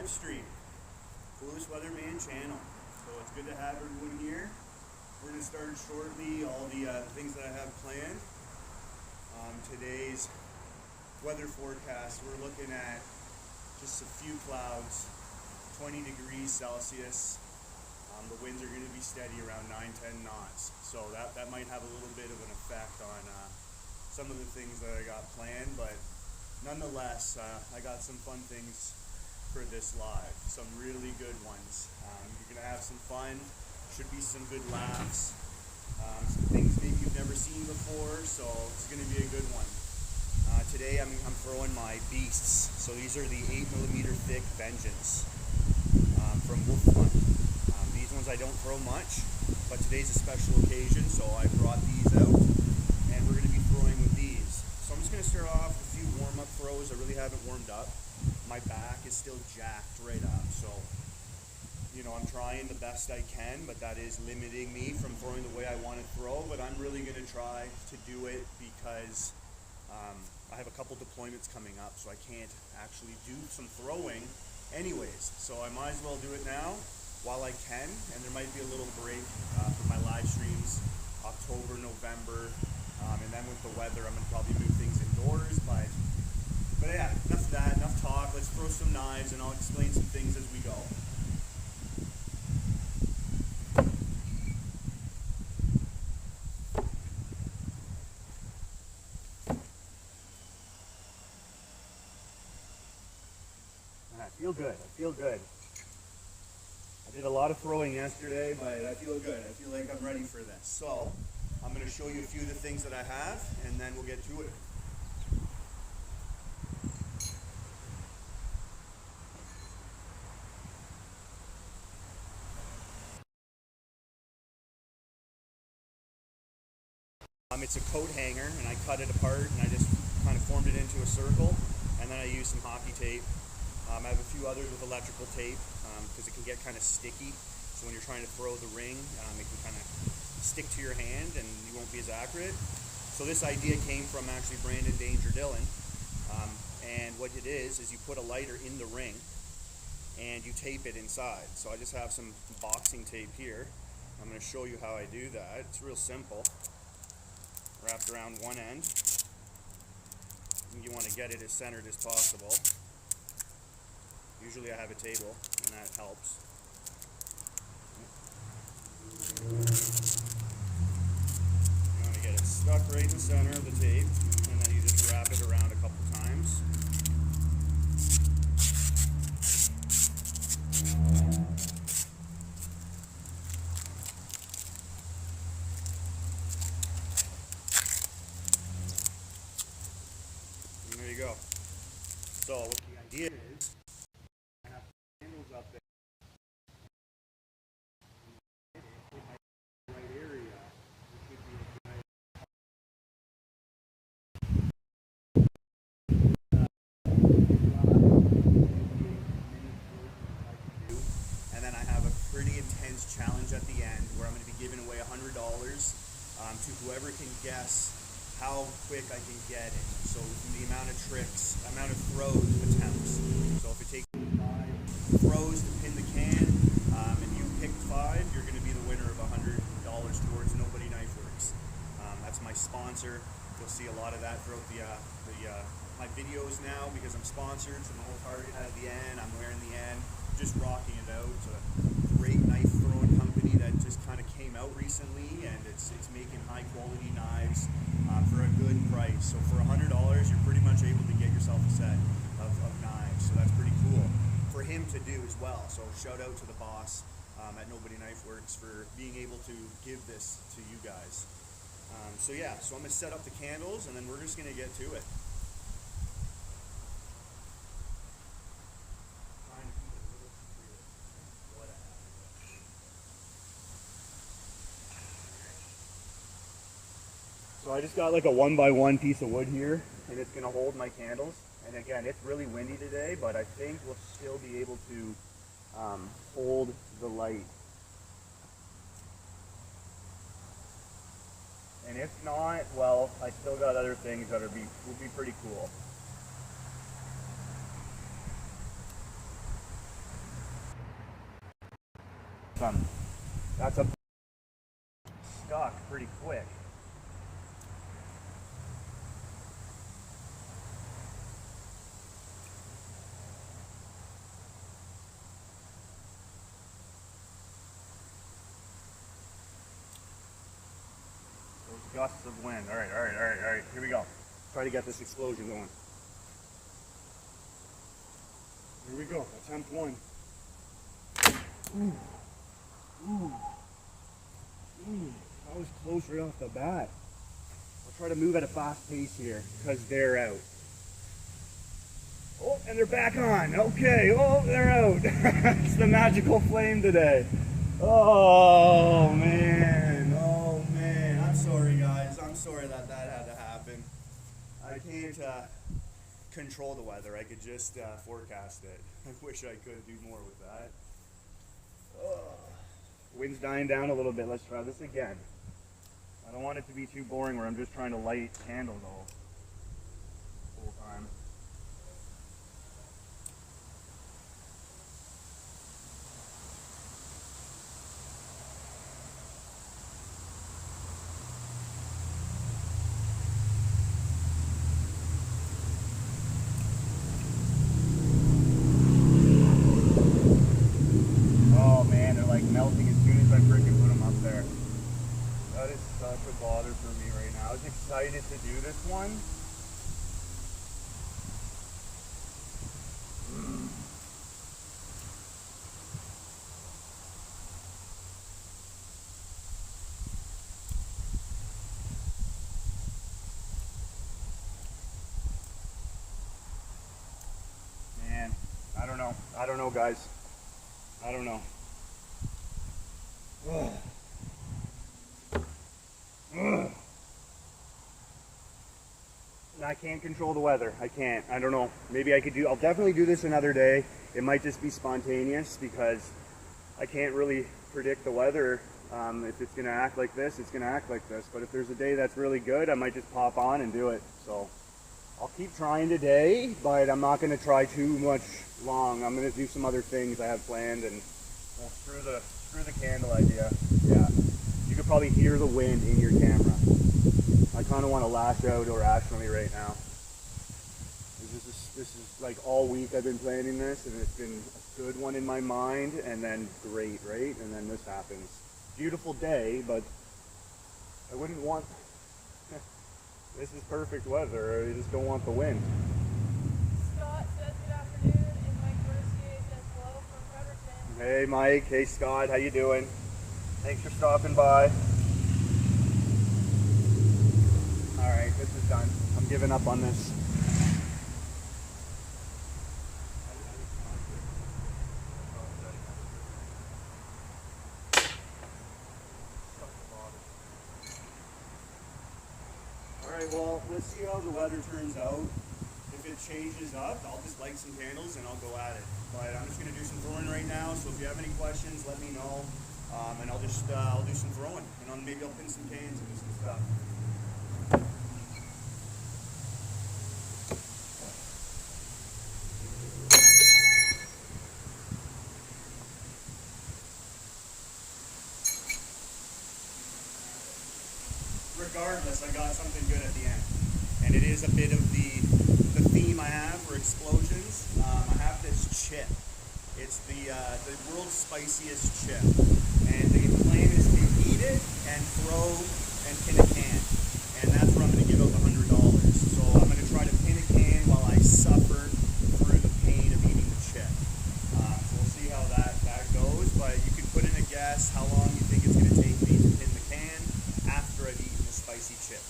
live stream, Foolish Weatherman channel. So it's good to have everyone here. We're going to start shortly all the things that I have planned. Today's weather forecast, we're looking at just a few clouds, 20 degrees Celsius. The winds are going to be steady around 9-10 knots. So that might have a little bit of an effect on some of the things that I got planned, but nonetheless, I got some fun things for this live, some really good ones. You're going to have some fun, should be some good laughs, some things maybe you've never seen before, so it's going to be a good one. Today I'm throwing my beasts. So these are the 8mm thick Vengeance from Wolf Hunt. These ones I don't throw much, but today's a special occasion, so I brought these out, and we're going to be throwing with these. So I'm just going to start off with a few warm-up throws. I really haven't warmed up. My back is still jacked right up, so I'm trying the best I can, but that is limiting me from throwing the way I want to throw. But I'm really going to try to do it because I have a couple deployments coming up, so I can't actually do some throwing anyways. So I might as well do it now while I can, and there might be a little break for my live streams, October, November, and then with the weather, I'm going to probably move things indoors. But yeah, enough of that, enough talk. Let's throw some knives, and I'll explain some things as we go. I feel good. I did a lot of throwing yesterday, but I feel good. I feel like I'm ready for this. So I'm going to show you a few of the things that I have, and then we'll get to it. It's a coat hanger, and I cut it apart, and I just kind of formed it into a circle, and then I used some hockey tape. I have a few others with electrical tape because it can get kind of sticky. So when you're trying to throw the ring, it can kind of stick to your hand and you won't be as accurate. So this idea came from actually Brandon Danger Dillon. And what it is you put a lighter in the ring and you tape it inside. So I just have some boxing tape here. I'm going to show you how I do that. It's real simple. Wrapped around one end. You want to get it as centered as possible. Usually I have a table, and that helps. You want to get it stuck right in the center of the tape, and then you just wrap it around a couple times. And there you go. So what the idea is, I have handles up there. In my right area, there should be a good and then I have a pretty intense challenge at the end where I'm going to be giving away $100 to whoever can guess how quick I can get it. So the amount of tricks, amount of throws attempts. So if it takes 5 throws to pin the can, and you pick 5, you're going to be the winner of $100 towards Nobody Knife Works. That's my sponsor. You'll see a lot of that throughout my videos now because I'm sponsored. So the whole target at the end, I'm wearing the end, just rocking it out. It's a great knife throwing company that just kind of came out recently, and it's making high quality knives for a good price. So for $100, you're pretty much able to get yourself a set of knives. So that's pretty cool for him to do as well. So shout out to the boss at Nobody Knife Works for being able to give this to you guys. So yeah, so I'm going to set up the candles, and then we're just going to get to it. So I just got like a 1x1 piece of wood here, and it's going to hold my candles. And again, it's really windy today, but I think we'll still be able to hold the light. And if not, well, I still got other things that will be pretty cool. gusts of wind. All right. Here we go. Try to get this explosion going. Here we go. Attempt one. Ooh. That was close right off the bat. I'll try to move at a fast pace here because they're out. Oh, and they're back on. Okay. Oh, they're out. It's the magical flame today. Oh man. Oh man. I'm sorry, guys. I'm sorry that had to happen. I can't control the weather. I could just forecast it. I wish I could do more with that. Wind's dying down a little bit. Let's try this again. I don't want it to be too boring where I'm just trying to light candles all the whole time. Oh man, they're like melting as soon as I freaking put them up there. That is such a bother for me right now. I was excited to do this one. Man, I don't know. I don't know, guys. I don't know. Ugh. Ugh. I can't control the weather. I can't. I don't know. Maybe I could do. I'll definitely do this another day. It might just be spontaneous because I can't really predict the weather. If it's gonna act like this, it's gonna act like this. But if there's a day that's really good, I might just pop on and do it. So I'll keep trying today, but I'm not gonna try too much long. I'm gonna do some other things I have planned, and well, screw the candle idea. Yeah, you could probably hear the wind in your camera. I kind of want to lash out irrationally right now. This is like all week I've been planning this, and it's been a good one in my mind, and then great, right? And then this happens. Beautiful day, but I wouldn't want. This is perfect weather. I just don't want the wind. Scott says good afternoon, and Mike Mercier says hello from Fredericton. Hey Mike, hey Scott, how you doing? Thanks for stopping by. All right, this is done. I'm giving up on this. Alright, well, let's see how the weather turns out. If it changes up, I'll just light some candles and I'll go at it. But I'm just going to do some throwing right now, so if you have any questions, let me know. And I'll just I'll do some throwing. And maybe I'll pin some cans and do some stuff. Regardless, I got something good at the end. And it is a bit of the theme I have for explosions. I have this chip. It's the world's spiciest chip. And the plan is to eat it and throw and pin a can. And that's where I'm going to give out the $100. So I'm going to try to pin a can while I suffer through the pain of eating the chip. So we'll see how that goes. But you can put in a guess how long you think it's going to take me to pin the can after I've eaten the spicy chip.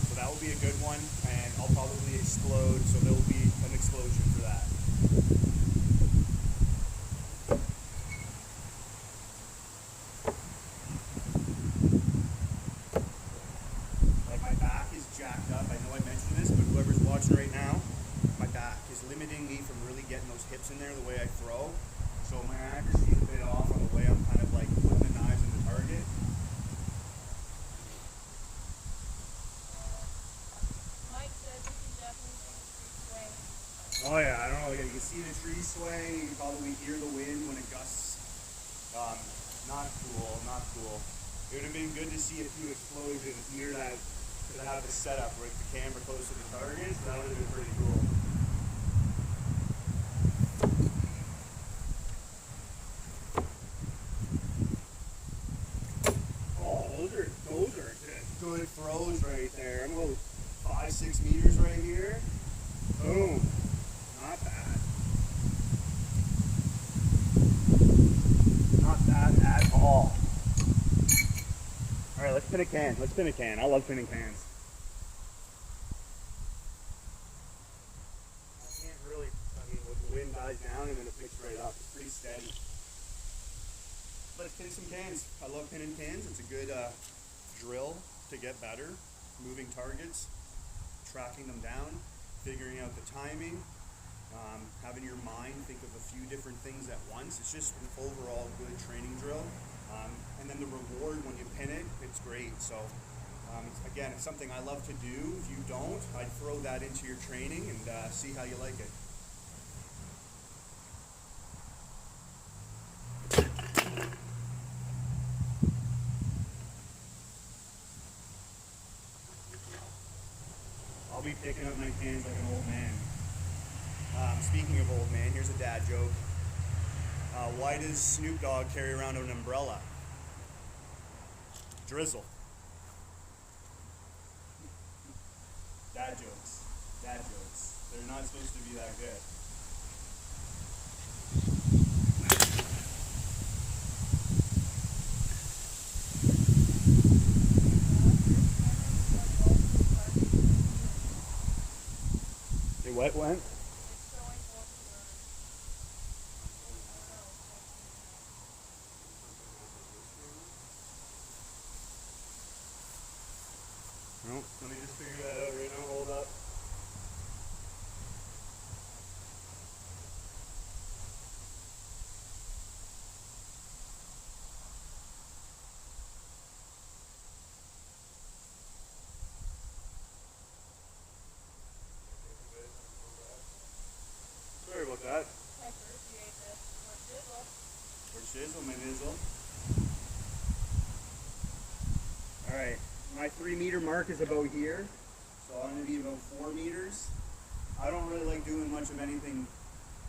So that will be a good one, and I'll probably explode, so there will be an explosion for that. Like, my back is jacked up. I know I mentioned this, but whoever's watching right now, my back is limiting me from really getting those hips in there the way I throw. So my accuracy is a bit off on the way I'm kind of like putting the knives in the target. Oh yeah, I don't know, you can see the trees swaying, you can probably hear the wind when it gusts. Not cool, not cool. It would have been good to see a few explosions near that, because I have the setup with the camera close to the target, so that would have been pretty cool. Oh, those are good good throws right there. I'm about 5-6 meters right here. Boom. Not bad. Not bad at all. All right, let's pin a can. Let's pin a can. I love pinning cans. I can't really, when the wind dies down and then it picks right up. It's pretty steady. Let's pin some cans. I love pinning cans. It's a good drill to get better. Moving targets, tracking them down, figuring out the timing, having your mind think of a few different things at once. It's just an overall good training drill. And then the reward when you pin it, it's great. So again, it's something I love to do. If you don't, I'd throw that into your training and see how you like it. I'll be picking up my cans like an old man. Speaking of old man, here's a dad joke. Why does Snoop Dogg carry around an umbrella? Drizzle. Dad jokes. Dad jokes. They're not supposed to be that good. Hey, what went? No, let me just figure that out right now. Hold up. Sorry about that. I appreciate it. Or shizzle, my nizzle. Alright, my 3 meter mark is about here. So I'm going to be about 4 meters. I don't really like doing much of anything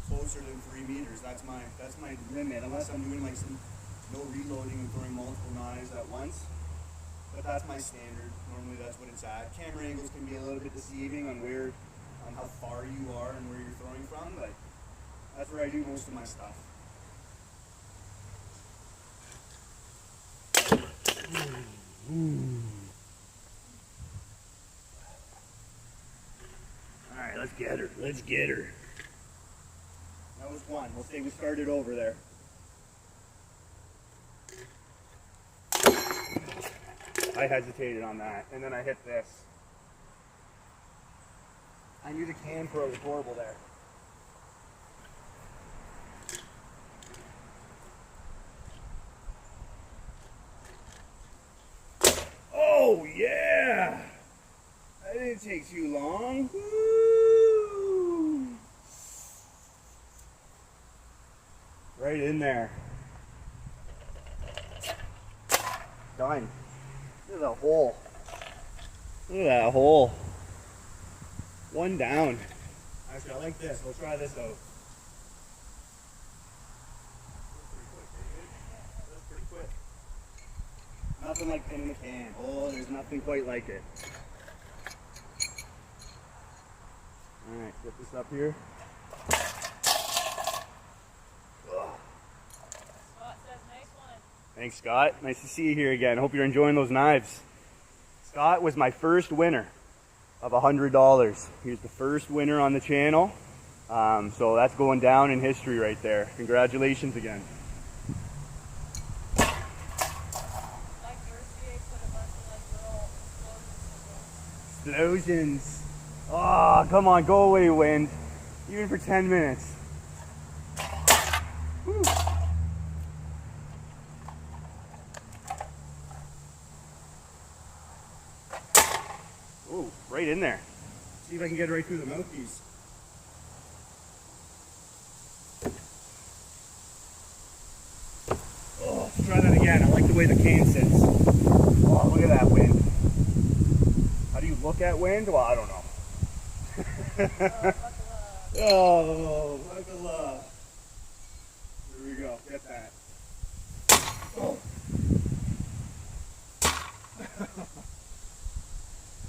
closer than 3 meters. That's my limit, unless I'm doing like some no reloading and throwing multiple knives at once. But that's my standard. Normally that's what it's at. Camera angles can be a little bit deceiving on how far you are and where you're throwing from, but that's where I do most of my stuff. Alright, let's get her. Let's get her. That was one. We'll say we started over there. I hesitated on that, and then I hit this. I knew the can throw was horrible there. Oh yeah! That didn't take too long. Woo! Right in there. Done. Look at that hole. Look at that hole. One down. Actually, I like this. We'll try this out. That's pretty quick. Nothing like pinning a can. Oh, there's nothing quite like it. Alright, get this up here. Scott says nice one. Thanks, Scott. Nice to see you here again. Hope you're enjoying those knives. Scott was my first winner of $100. He was the first winner on the channel. So that's going down in history right there. Congratulations again. Explosions. Oh, come on, go away, wind. Even for 10 minutes. Whew. Ooh, right in there. See if I can get it right through the mouthpiece. Oh, let's try that again. I like the way the cane sits. Oh, look at that wind. How do you look at wind? Well, I don't know. Oh, buckle up. Here we go. Get that. Oh.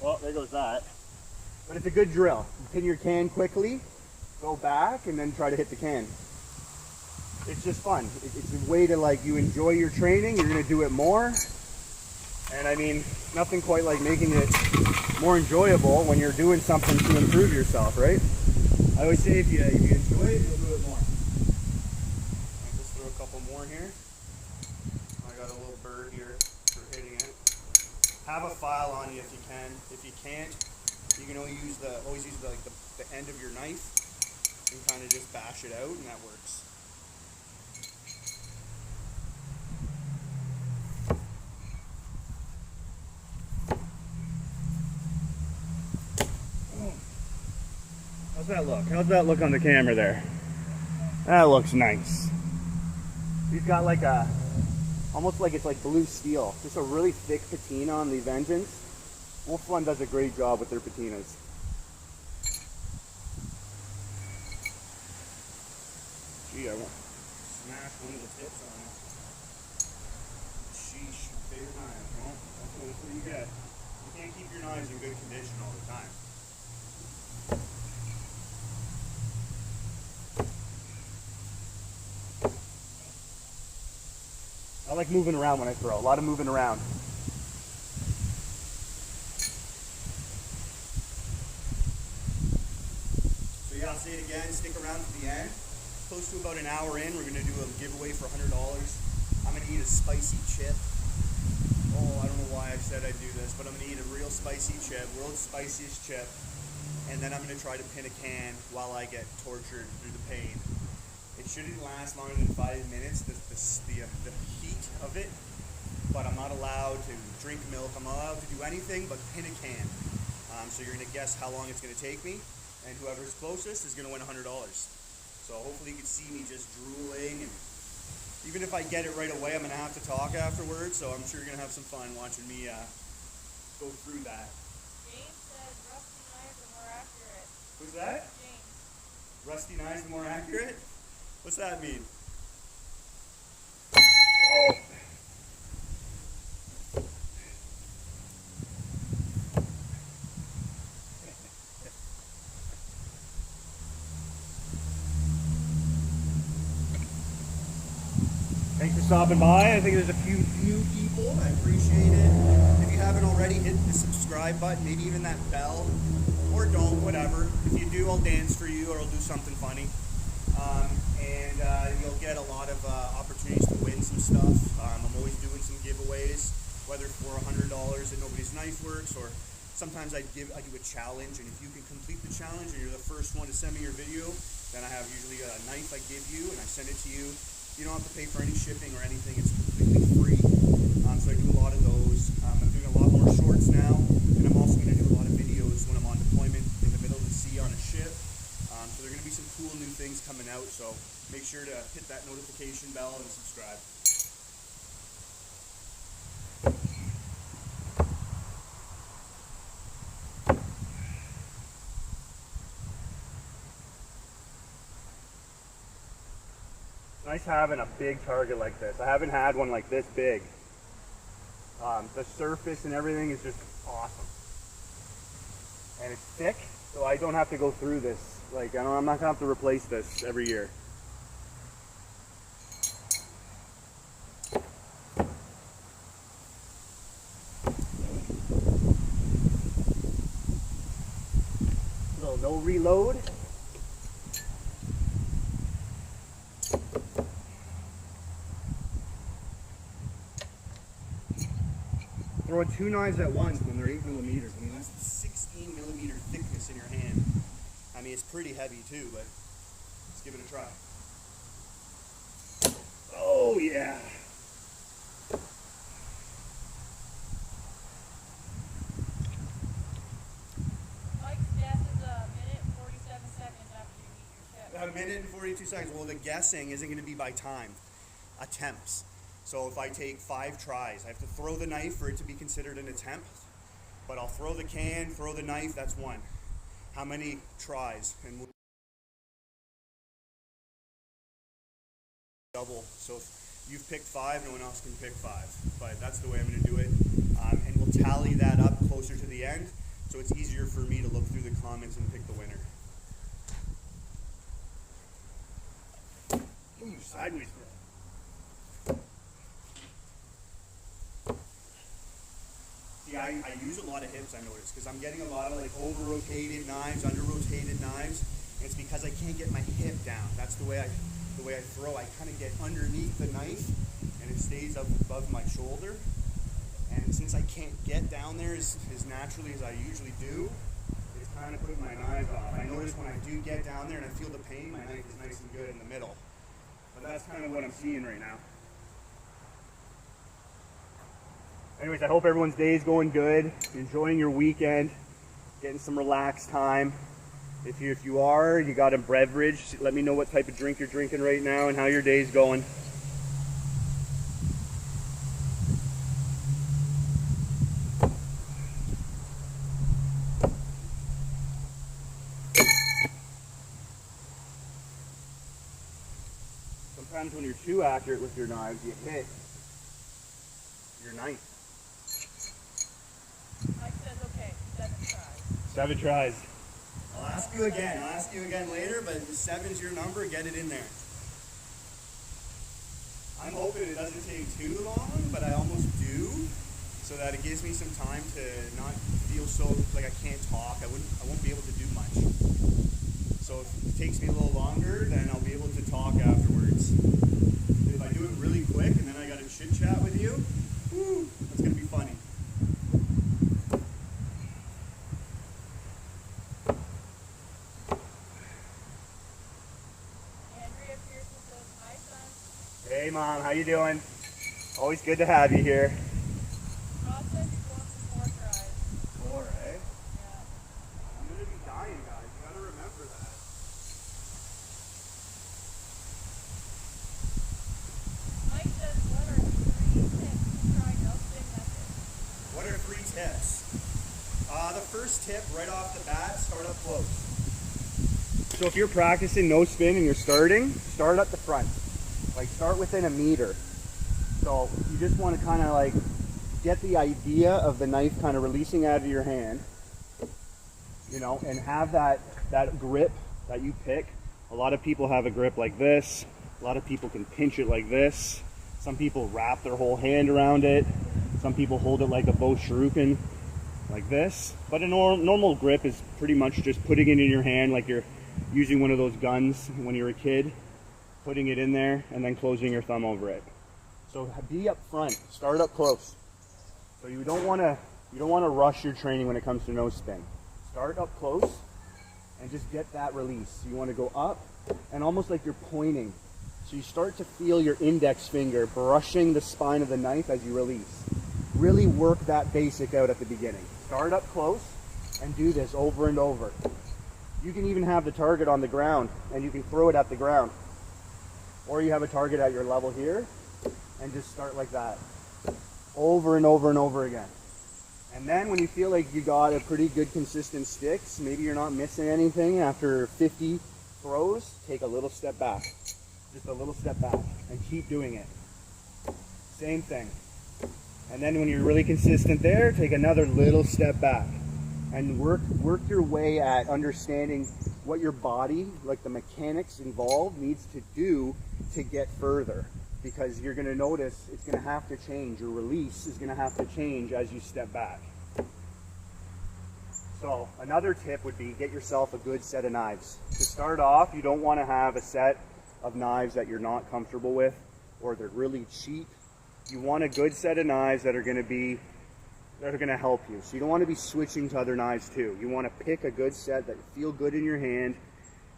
Well, there goes that. But it's a good drill. You pin your can quickly, go back, and then try to hit the can. It's just fun. It's a way to, like, you enjoy your training, you're gonna do it more. And I mean, nothing quite like making it more enjoyable when you're doing something to improve yourself, right? I always say if you enjoy it, you'll do it more. I'll just throw a couple more here. I got a little bird here for hitting it. Have a file on you if you can. If you can't, you can always use the end of your knife and kind of just bash it out, and that works. How's that look? How's that look on the camera there? That looks nice. He's got like a, almost like it's like blue steel. Just a really thick patina on the Vengeance. Wolf One does a great job with their patinas. Gee, I want to smash one of the tips on it. Sheesh, favorite knife. Well, that's what you get. You can't keep your knives in good condition all the time. I like moving around when I throw. A lot of moving around. So yeah, I'll say it again. Stick around to the end. Close to about an hour in, we're going to do a giveaway for $100. I'm going to eat a spicy chip. Oh, I don't know why I said I'd do this, but I'm going to eat a real spicy chip, world's spiciest chip. And then I'm going to try to pin a can while I get tortured through the pain. It shouldn't last longer than 5 minutes, the heat of it, but I'm not allowed to drink milk, I'm not allowed to do anything but pin a can. So you're going to guess how long it's going to take me, and whoever's closest is going to win $100. So hopefully you can see me just drooling, and even if I get it right away, I'm going to have to talk afterwards, so I'm sure you're going to have some fun watching me go through that. James says rusty knives are more accurate. Who's that? James. Rusty knives are more accurate? What's that mean? Oh. Thanks for stopping by. I think there's a few people. I appreciate it. If you haven't already, hit the subscribe button, maybe even that bell, or don't, whatever. If you do, I'll dance for you, or I'll do something funny. And you'll get a lot of opportunities to win some stuff. I'm always doing some giveaways, whether for $100 at Nobody's Knife Works, or sometimes I do a challenge, and if you can complete the challenge and you're the first one to send me your video, then I have usually a knife I give you and I send it to you. You don't have to pay for any shipping or anything, it's completely free. So I do a lot of those. I'm doing a lot more shorts now, and I'm also going to do a lot of videos when I'm on deployment in the middle of the sea on a ship. So there are going to be some cool new things coming out, so make sure to hit that notification bell and subscribe. It's nice having a big target like this. I haven't had one like this big. The surface and everything is just awesome. And it's thick, so I don't have to go through this. Like, I'm not gonna have to replace this every year. So no reload. Throwing two knives at once when they're 8mm. You know? That's 16mm thickness in your hand. I mean, it's pretty heavy too, but let's give it a try. Oh yeah. Mike's guess is a minute and 47 seconds after you eat your chip. A minute and 42 seconds. Well, the guessing isn't going to be by time. Attempts. So if I take 5 tries, I have to throw the knife for it to be considered an attempt. But I'll throw the can, throw the knife, that's 1. How many tries? And we'll double. So if you've picked 5, no one else can pick 5. But that's the way I'm going to do it. And we'll tally that up closer to the end. so it's easier for me to look through the comments and pick the winner. Ooh, sideways throw. See, I use a lot of hips, I noticed, because I'm getting a lot of like over-rotated knives, under-rotated knives, and it's because I can't get my hip down. That's the way I throw. I kind of get underneath the knife, and it stays up above my shoulder. And since I can't get down there as naturally as I usually do, it's kind of putting my knives off. I notice when I do get down there and I feel the pain, my knife is nice and good in the middle. But that's kind of what I'm seeing right now. Anyways, I hope everyone's day is going good, enjoying your weekend, getting some relaxed time. If you are, you got a beverage, let me know what type of drink you're drinking right now and how your day's going. Sometimes when you're too accurate with your knives, you hit your knife. Mike says okay, 7 tries. 7 tries. I'll ask you again later, but 7's your number, get it in there. I'm hoping it doesn't take too long, but I almost do, so that it gives me some time to not feel so like I can't talk. I won't be able to do much. So if it takes me a little longer, then I'll be able to talk afterwards. If I do it really quick and then I got to chit chat with you, whew, that's gonna be funny. Hey Mom, how you doing? Always good to have you here. Ross said he's going for 4 tries. 4, eh? Yeah. I'm gonna be dying, guys. You gotta remember that. Mike says, what are 3 tips to try no spin method? What are 3 tips? The first tip, right off the bat, start up close. So if you're practicing no spin and you're starting, start at the front. Like start within a meter. So you just want to kind of like get the idea of the knife kind of releasing out of your hand, you know, and have that grip that you pick. A lot of people have a grip like this. A lot of people can pinch it like this. Some people wrap their whole hand around it. Some people hold it like a bow shuriken, like this. But a normal grip is pretty much just putting it in your hand like you're using one of those guns when you're a kid. Putting it in there and then closing your thumb over it. So be up front, start up close. So you don't want to rush your training when it comes to no spin. Start up close and just get that release. You want to go up and almost like you're pointing. So you start to feel your index finger brushing the spine of the knife as you release. Really work that basic out at the beginning. Start up close and do this over and over. You can even have the target on the ground and you can throw it at the ground. Or you have a target at your level here and just start like that over and over and over again. And then when you feel like you got a pretty good consistent sticks, maybe you're not missing anything after 50 throws, take a little step back. Just a little step back and keep doing it. Same thing. And then when you're really consistent there, take another little step back and work your way at understanding what your body, like the mechanics involved, needs to do to get further, because you're going to notice it's going to have to change. Your release is going to have to change as you step back. So another tip would be get yourself a good set of knives. To start off, you don't want to have a set of knives that you're not comfortable with or they're really cheap. You want a good set of knives that are going to help you. So you don't want to be switching to other knives too. You want to pick a good set that feel good in your hand,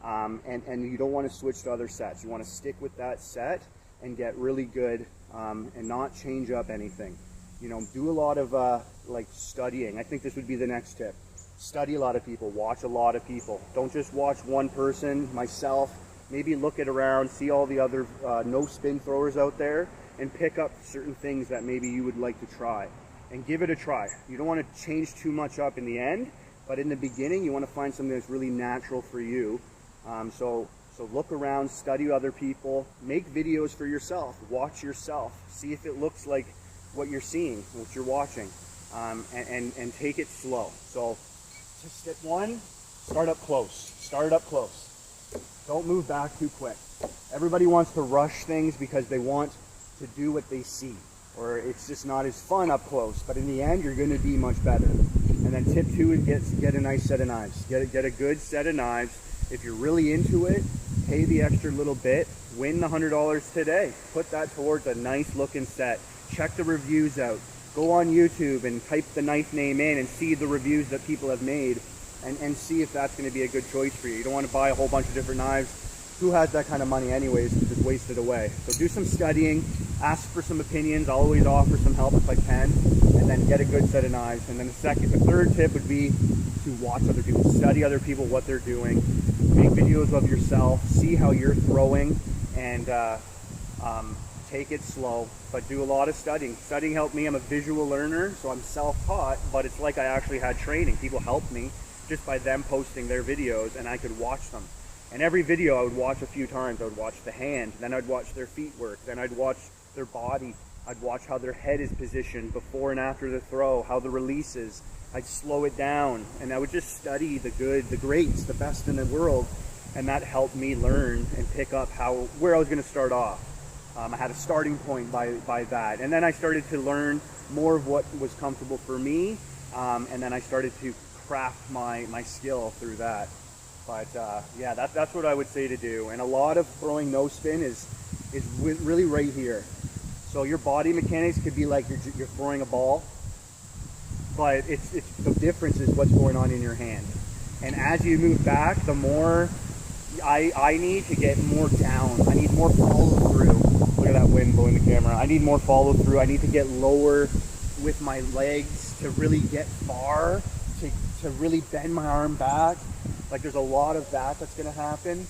and you don't want to switch to other sets. You want to stick with that set and get really good and not change up anything. You know, do a lot of like studying. I think this would be the next tip. Study a lot of people, watch a lot of people. Don't just watch one person, myself. Maybe look it around, see all the other no spin throwers out there and pick up certain things that maybe you would like to try. And give it a try. You don't want to change too much up in the end, but in the beginning you want to find something that's really natural for you. So look around, study other people, make videos for yourself, watch yourself, see if it looks like what you're seeing, what you're watching, and take it slow. So Just tip one, start up close. Start up close. Don't move back too quick. Everybody wants to rush things because they want to do what they see, or it's just not as fun up close, but in the end you're going to be much better. And then tip two is get a nice set of knives. Get a good set of knives. If you're really into it, pay the extra little bit, win the $100 today. Put that towards a nice looking set. Check the reviews out. Go on YouTube and type the knife name in and see the reviews that people have made, and see if that's going to be a good choice for you. You don't want to buy a whole bunch of different knives. Who has that kind of money anyways to just waste it away? So do some studying, ask for some opinions. I'll always offer some help if I can, and then get a good set of knives. And then the third tip would be to watch other people, study other people, what they're doing, make videos of yourself, see how you're throwing, and take it slow, but do a lot of studying. Studying helped me. I'm a visual learner, so I'm self-taught, but it's like I actually had training. People helped me just by them posting their videos, and I could watch them. And every video I would watch a few times. I would watch the hand, then I'd watch their feet work, then I'd watch their body, I'd watch how their head is positioned before and after the throw, how the release is. I'd slow it down, and I would just study the good, the greats, the best in the world, and that helped me learn and pick up where I was going to start off. I had a starting point by that, and then I started to learn more of what was comfortable for me, and then I started to craft my skill through that. But yeah, that's what I would say to do. And a lot of throwing no spin is really right here. So your body mechanics could be like you're throwing a ball, but it's the difference is what's going on in your hand. And as you move back, the more I need to get more down. I need more follow through. Look at that wind blowing the camera. I need more follow through. I need to get lower with my legs to really get far, to really bend my arm back. Like there's a lot of that's going to happen.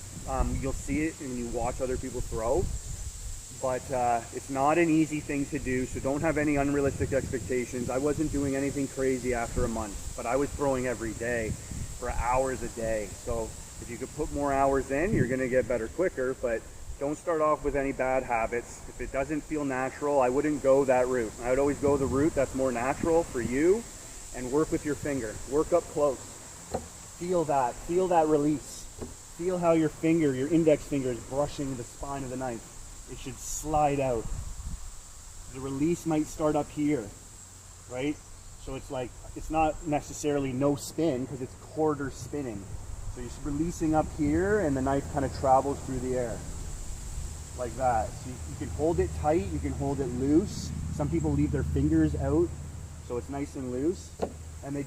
You'll see it when you watch other people throw. But it's not an easy thing to do, so don't have any unrealistic expectations. I wasn't doing anything crazy after a month, but I was throwing every day for hours a day. So if you could put more hours in, you're going to get better quicker, but don't start off with any bad habits. If it doesn't feel natural, I wouldn't go that route. I would always go the route that's more natural for you, and work with your finger. Work up close. Feel that release. Feel how your index finger is brushing the spine of the knife. It should slide out. The release might start up here, right? So it's not necessarily no spin because it's quarter spinning. So you're releasing up here and the knife kind of travels through the air like that. So you can hold it tight, you can hold it loose. Some people leave their fingers out so it's nice and loose, and you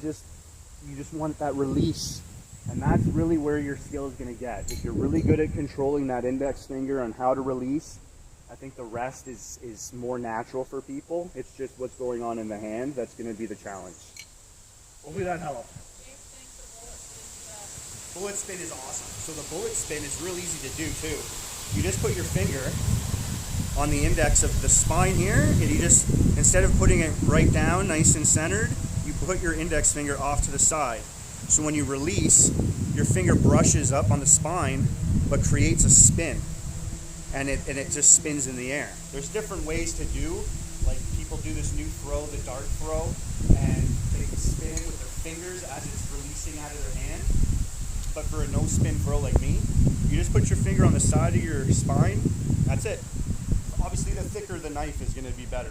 just want that release. And that's really where your skill is going to get. If you're really good at controlling that index finger on how to release, I think the rest is more natural for people. It's just what's going on in the hand that's going to be the challenge. Hopefully that helped. Bullet spin is awesome. So the bullet spin is real easy to do too. You just put your finger on the index of the spine here, and you just, instead of putting it right down nice and centered, you put your index finger off to the side. So when you release, your finger brushes up on the spine but creates a spin, and it just spins in the air. There's different ways to do, like people do this new throw, the dart throw, and they spin with their fingers as it's releasing out of their hand. But for a no spin throw like me, you just put your finger on the side of your spine. That's it. Obviously the thicker the knife is going to be better.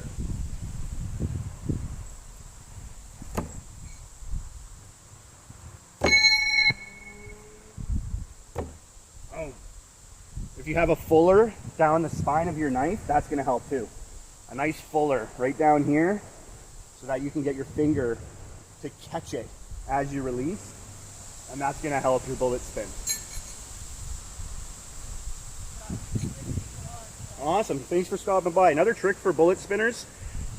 Oh, if you have a fuller down the spine of your knife, that's going to help too. A nice fuller right down here so that you can get your finger to catch it as you release. And that's going to help your bullet spin. Awesome. Thanks for stopping by. Another trick for bullet spinners,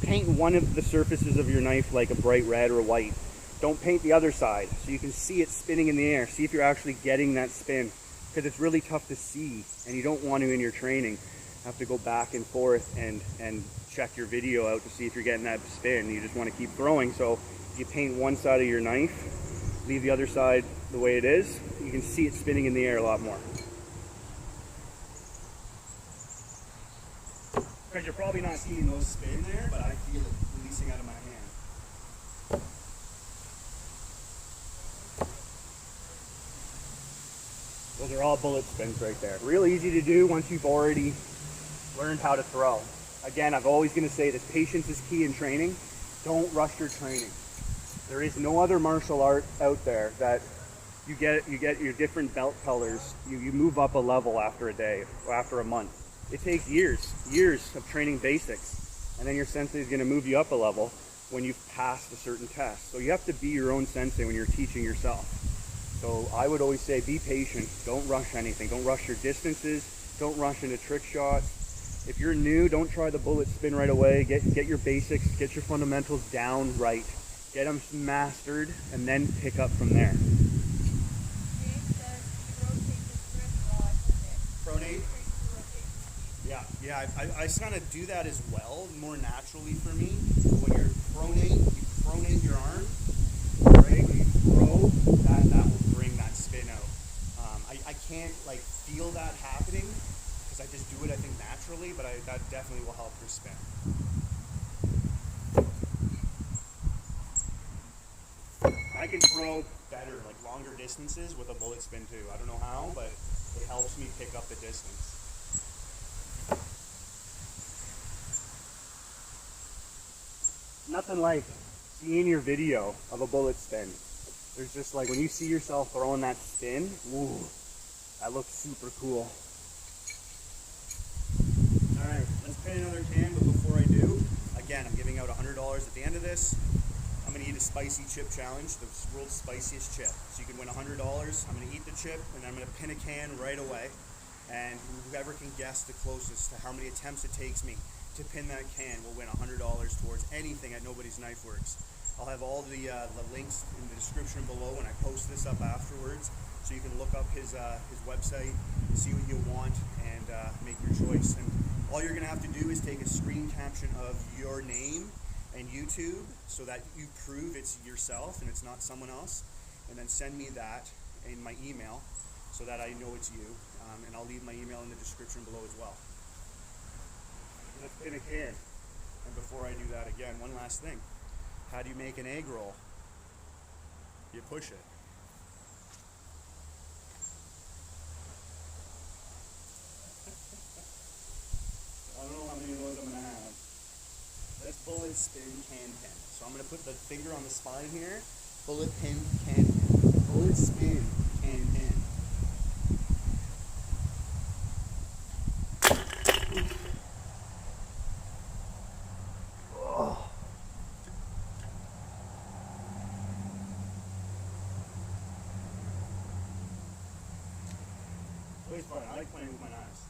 paint one of the surfaces of your knife like a bright red or white. Don't paint the other side so you can see it spinning in the air. See if you're actually getting that spin, because it's really tough to see, and you don't want to in your training have to go back and forth and check your video out to see if you're getting that spin. You just want to keep throwing. So if you paint one side of your knife, leave the other side the way it is, you can see it spinning in the air a lot more. Because you're probably not seeing those spin there, but I feel it releasing out of my hand. Those are all bullet spins right there. Real easy to do once you've already learned how to throw. Again, I'm always going to say this, patience is key in training. Don't rush your training. There is no other martial art out there that you get your different belt colors. You move up a level after a day or after a month. It takes years of training basics, and then your sensei is going to move you up a level when you've passed a certain test. So you have to be your own sensei when you're teaching yourself. So I would always say be patient. Don't rush anything. Don't rush your distances. Don't rush into trick shots. If you're new, don't try the bullet spin right away. Get your basics, get your fundamentals down right. Get them mastered, and then pick up from there. Pronate? Yeah, I kind of do that as well, more naturally for me. When you're pronate, you pronate your arm, right? When you throw, that will bring that spin out. I can't like feel that happening because I just do it, I think, naturally, but that definitely will help your spin. I can throw better, like longer distances with a bullet spin too. I don't know how, but it helps me pick up the distance. Nothing like seeing your video of a bullet spin. There's just like when you see yourself throwing that spin, woo, that looks super cool. All right, let's pin another can, but before I do, again, I'm giving out $100 at the end of this. I'm gonna eat a spicy chip challenge, the world's spiciest chip. So you can win $100. I'm gonna eat the chip and I'm gonna pin a can right away. And whoever can guess the closest to how many attempts it takes me to pin that can will win $100 towards anything at Nobody's Knife Works. I'll have all the links in the description below when I post this up afterwards, so you can look up his website, see what you want, and make your choice. And all you're gonna have to do is take a screen caption of your name and YouTube so that you prove it's yourself and it's not someone else, and then send me that in my email so that I know it's you, and I'll leave my email in the description below as well. Let's pin a can. And before I do that, again, one last thing. How do you make an egg roll? You push it. I don't know how many of those I'm gonna have. Let's bullet spin can pin. So I'm gonna put the finger on the spine here. Bullet pin can pin. Bullet spin can pin. It's fun. I like playing with my knives.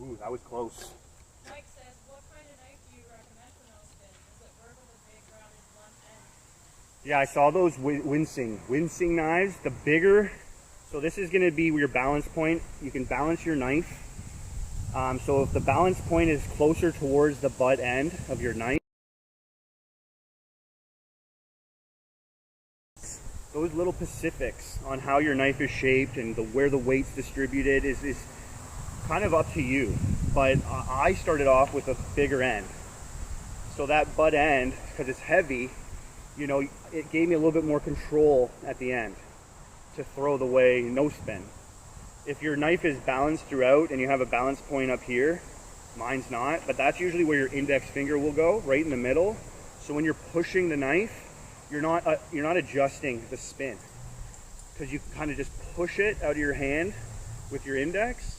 Ooh, that was close. Mike says, what kind of knife do you recommend for nose spin? Is it vertical or big, rounded, blunt end? Yeah, I saw those wincing knives. The bigger, so this is going to be your balance point. You can balance your knife. So if the balance point is closer towards the butt end of your knife, those little specifics on how your knife is shaped and where the weight's distributed is kind of up to you. But I started off with a bigger end. So that butt end, because it's heavy, you know, it gave me a little bit more control at the end to throw the way no spin. If your knife is balanced throughout and you have a balance point up here, mine's not, but that's usually where your index finger will go, right in the middle. So when you're pushing the knife, you're not adjusting the spin, because you kind of just push it out of your hand with your index,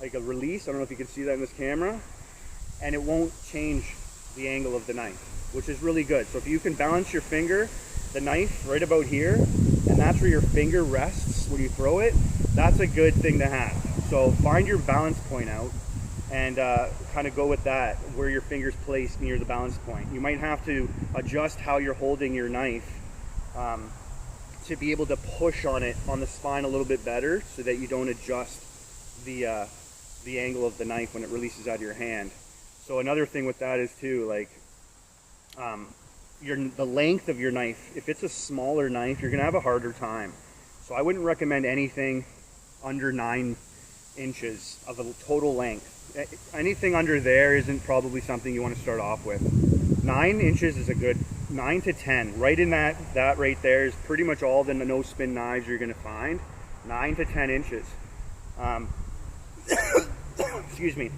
like a release. I don't know if you can see that in this camera, and it won't change the angle of the knife, which is really good. So if you can balance your finger, the knife right about here, and that's where your finger rests when you throw it, that's a good thing to have. So find your balance point out and kind of go with that, where your finger's placed near the balance point. You might have to adjust how you're holding your knife to be able to push on it on the spine a little bit better, so that you don't adjust the angle of the knife when it releases out of your hand. So another thing with that is too, like the length of your knife. If it's a smaller knife, you're gonna have a harder time. So I wouldn't recommend anything under 9 inches of a total length. Anything under there isn't probably something you want to start off with. 9 inches is a good 9 to 10, right in that right there is pretty much all the no spin knives you're going to find. 9 to 10 inches. Excuse me.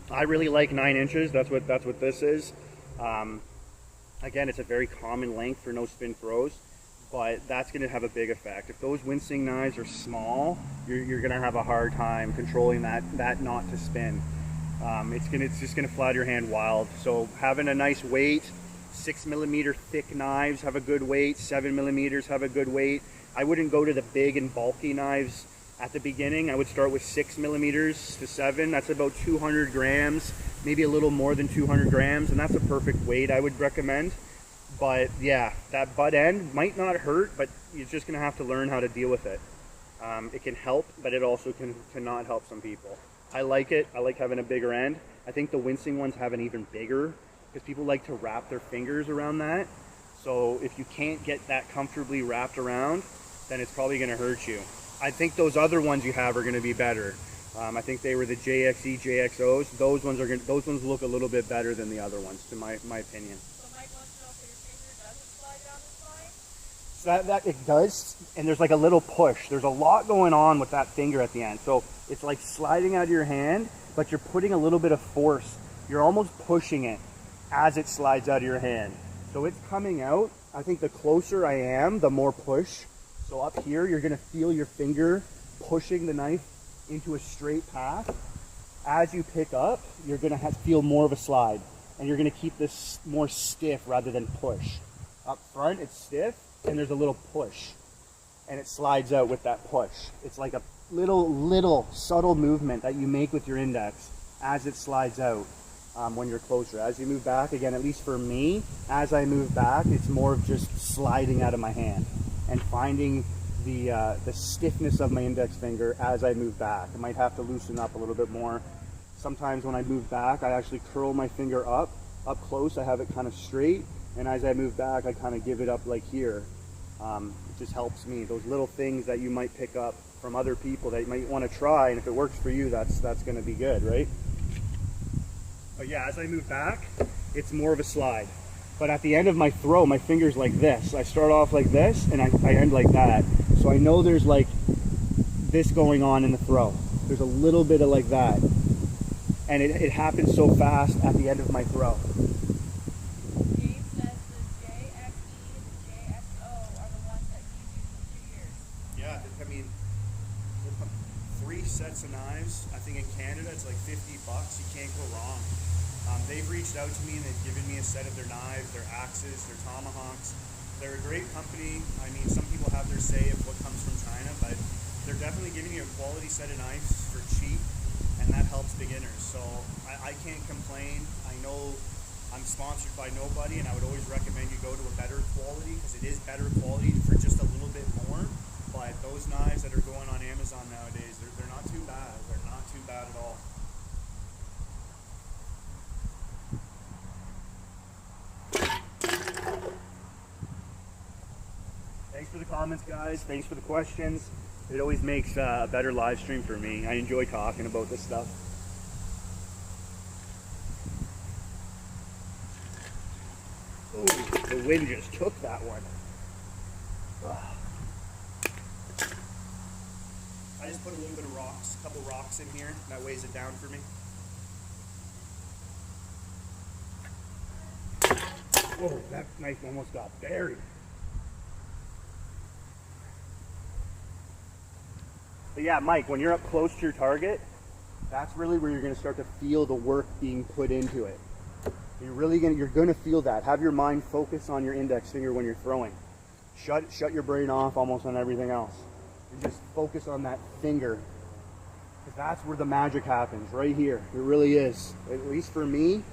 I really like 9 inches. That's what this is. Again, it's a very common length for no spin throws, but that's going to have a big effect. If those wincing knives are small, you're going to have a hard time controlling that knot to spin. It's just going to fly your hand wild. So having a nice weight, 6mm thick knives have a good weight, 7mm have a good weight. I wouldn't go to the big and bulky knives at the beginning. I would start with 6mm to 7. That's about 200 grams, maybe a little more than 200 grams, and that's a perfect weight I would recommend. But yeah, that butt end might not hurt, but you're just gonna have to learn how to deal with it. It can help, but it also cannot help some people. I like it. I like having a bigger end. I think the wincing ones have an even bigger, because people like to wrap their fingers around that. So if you can't get that comfortably wrapped around, then it's probably gonna hurt you. I think those other ones you have are going to be better. I think they were the JXE, JXOs. Those ones look a little bit better than the other ones, in my opinion. So Mike wants to know if your finger doesn't slide down the spine? So that it does, and there's like a little push. There's a lot going on with that finger at the end. So it's like sliding out of your hand, but you're putting a little bit of force. You're almost pushing it as it slides out of your hand. So it's coming out. I think the closer I am, the more push. So up here, you're gonna feel your finger pushing the knife into a straight path. As you pick up, you're gonna feel more of a slide, and you're gonna keep this more stiff rather than push. Up front, it's stiff, and there's a little push, and it slides out with that push. It's like a little subtle movement that you make with your index as it slides out when you're closer. As you move back, again, at least for me, as I move back, it's more of just sliding out of my hand and finding the stiffness of my index finger as I move back. I might have to loosen up a little bit more. Sometimes when I move back, I actually curl my finger up close. I have it kind of straight, and as I move back, I kind of give it up like here. It just helps me. Those little things that you might pick up from other people that you might want to try, and if it works for you, that's going to be good, right? But yeah, as I move back, it's more of a slide. But at the end of my throw, my finger's like this. I start off like this, and I end like that. So I know there's like this going on in the throw. There's a little bit of like that. And it happens so fast at the end of my throw. James says the JXE and the JXO are the ones that he's used for 2 years. Yeah, I mean, 3 sets of knives. I think in Canada it's like $50. You can't go wrong. They've reached out to me and they've given me a set of their knives, their axes, their tomahawks. They're a great company. I mean, some people have their say of what comes from China, but they're definitely giving you a quality set of knives for cheap, and that helps beginners. So I can't complain. I know I'm sponsored by nobody, and I would always recommend you go to a better quality, because it is better quality for just a little bit more. But those knives that are going on Amazon nowadays, they're not too bad. They're not too bad at all. Thanks for the comments, guys. Thanks for the questions. It always makes a better live stream for me. I enjoy talking about this stuff. Oh, the wind just took that one. I just put a little bit of rocks, a couple rocks in here. That weighs it down for me. Whoa, that knife almost got buried. But yeah, Mike, when you're up close to your target, that's really where you're going to start to feel the work being put into it. You're going to feel that. Have your mind focus on your index finger when you're throwing. Shut your brain off almost on everything else. And just focus on that finger, because that's where the magic happens, right here. It really is. At least for me,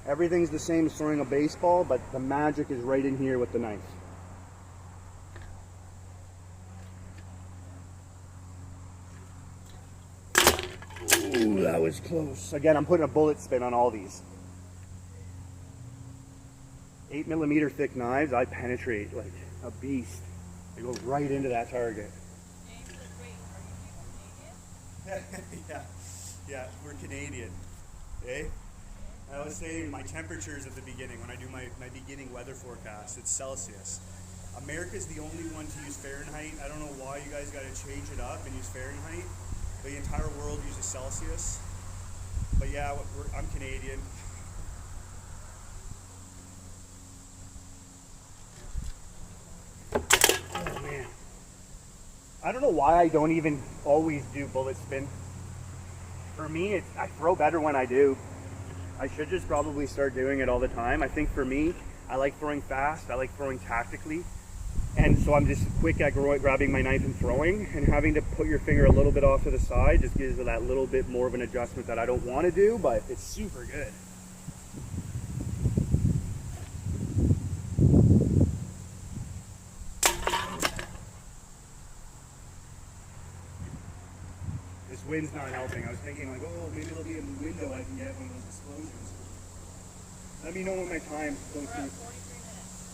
everything's the same as throwing a baseball, but the magic is right in here with the knife. Ooh, that was close. Again, I'm putting a bullet spin on all these. 8mm thick knives, I penetrate like a beast. I go right into that target. James says, wait, are you Canadian? Yeah, we're Canadian. Eh? I was saying my temperatures at the beginning, when I do my beginning weather forecast, it's Celsius. America's the only one to use Fahrenheit. I don't know why you guys got to change it up and use Fahrenheit. The entire world uses Celsius. But yeah, I'm Canadian. Oh man. I don't know why I don't even always do bullet spin. For me, I throw better when I do. I should just probably start doing it all the time. I think for me, I like throwing fast, I like throwing tactically. And so I'm just quick at grabbing my knife and throwing, and having to put your finger a little bit off to the side just gives it that little bit more of an adjustment that I don't want to do, but it's super good. This wind's not helping. I was thinking like, oh, maybe there'll be a window I can get one of those explosions. Let me know when my time goes We're through. at 43 minutes.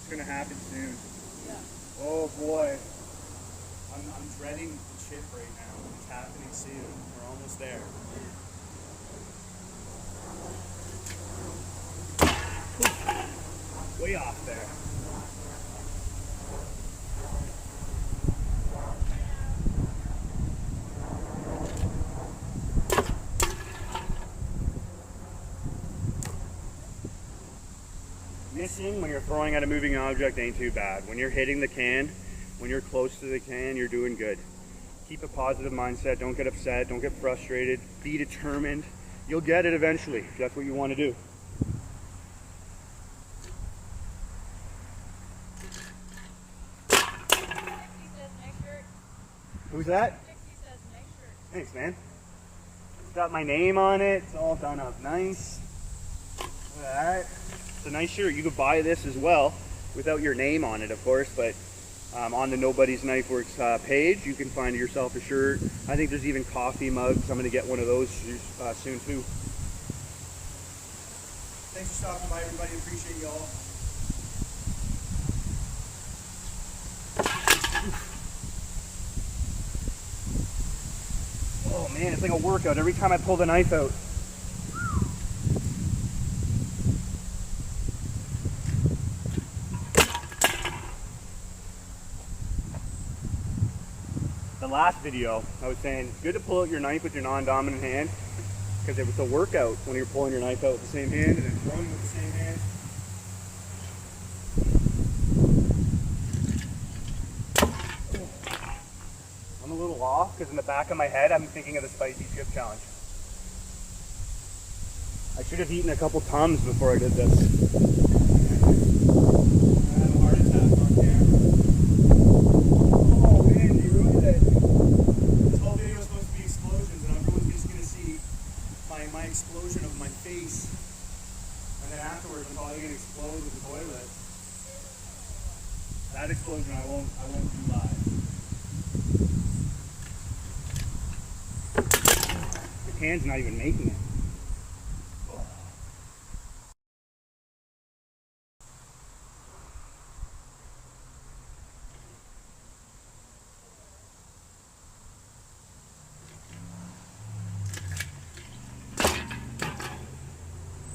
It's gonna happen soon. Yeah. Oh boy. I'm dreading the chip right now. It's happening soon. We're almost there. Way off there. Missing when you're throwing at a moving object ain't too bad. When you're hitting the can, when you're close to the can, you're doing good. Keep a positive mindset. Don't get upset. Don't get frustrated. Be determined. You'll get it eventually if that's what you want to do. Dixie says nice shirt. Who's that? Dixie says nice shirt. Thanks, man. It's got my name on it. It's all done up nice. Look at that. It's a nice shirt. You could buy this as well without your name on it, of course, but on the Nobody's Knife Works page, you can find yourself a shirt. I think there's even coffee mugs. I'm going to get one of those soon too. Thanks for stopping by, everybody. Appreciate y'all. Oh man, it's like a workout every time I pull the knife out. The last video, I was saying it's good to pull out your knife with your non-dominant hand because it was a workout when you're pulling your knife out with the same hand and then throwing with the same hand. I'm a little off because in the back of my head I'm thinking of the spicy chip challenge. I should have eaten a couple Tums before I did this. I had a heart attack on camera. Oh man, you ruined it. This whole video is supposed to be explosions, and everyone's just gonna see my explosion of my face. And then afterwards, I'm probably gonna explode with the toilet. That explosion I won't do live. The can's not even making it.